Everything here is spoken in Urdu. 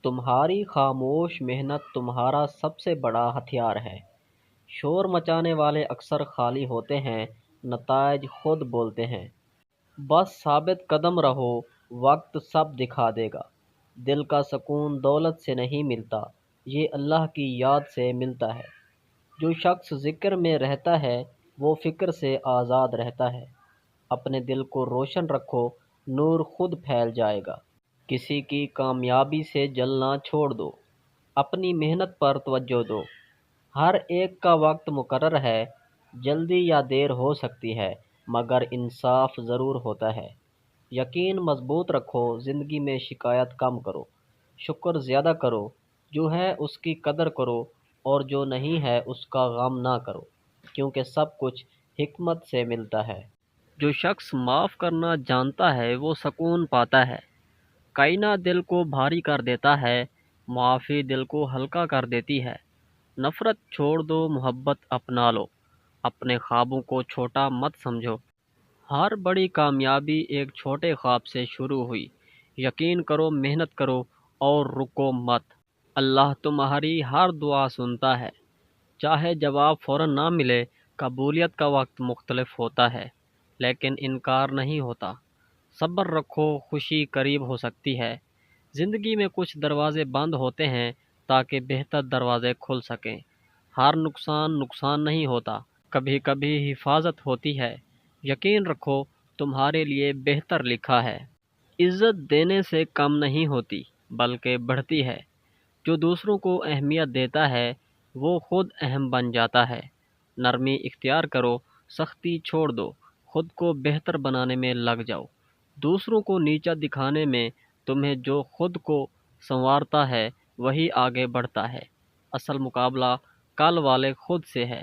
تمہاری خاموش محنت تمہارا سب سے بڑا ہتھیار ہے۔ شور مچانے والے اکثر خالی ہوتے ہیں، نتائج خود بولتے ہیں۔ بس ثابت قدم رہو، وقت سب دکھا دے گا۔ دل کا سکون دولت سے نہیں ملتا، یہ اللہ کی یاد سے ملتا ہے۔ جو شخص ذکر میں رہتا ہے وہ فکر سے آزاد رہتا ہے۔ اپنے دل کو روشن رکھو، نور خود پھیل جائے گا۔ کسی کی کامیابی سے جلنا چھوڑ دو، اپنی محنت پر توجہ دو۔ ہر ایک کا وقت مقرر ہے، جلدی یا دیر ہو سکتی ہے مگر انصاف ضرور ہوتا ہے۔ یقین مضبوط رکھو، زندگی میں شکایت کم کرو، شکر زیادہ کرو۔ جو ہے اس کی قدر کرو اور جو نہیں ہے اس کا غم نہ کرو، کیونکہ سب کچھ حکمت سے ملتا ہے۔ جو شخص معاف کرنا جانتا ہے وہ سکون پاتا ہے۔ کائنات دل کو بھاری کر دیتا ہے، معافی دل کو ہلکا کر دیتی ہے۔ نفرت چھوڑ دو، محبت اپنا لو، اپنے خوابوں کو چھوٹا مت سمجھو۔ ہر بڑی کامیابی ایک چھوٹے خواب سے شروع ہوئی۔ یقین کرو، محنت کرو اور رکو مت۔ اللہ تمہاری ہر دعا سنتا ہے، چاہے جواب فوراً نہ ملے۔ قبولیت کا وقت مختلف ہوتا ہے لیکن انکار نہیں ہوتا۔ صبر رکھو، خوشی قریب ہو سکتی ہے۔ زندگی میں کچھ دروازے بند ہوتے ہیں تاکہ بہتر دروازے کھل سکیں۔ ہر نقصان نقصان نہیں ہوتا، کبھی کبھی حفاظت ہوتی ہے۔ یقین رکھو، تمہارے لیے بہتر لکھا ہے۔ عزت دینے سے کم نہیں ہوتی بلکہ بڑھتی ہے۔ جو دوسروں کو اہمیت دیتا ہے وہ خود اہم بن جاتا ہے۔ نرمی اختیار کرو، سختی چھوڑ دو، خود کو بہتر بنانے میں لگ جاؤ۔ دوسروں کو نیچا دکھانے میں تمہیں جو خود کو سنوارتا ہے وہی آگے بڑھتا ہے۔ اصل مقابلہ کل والے خود سے ہے۔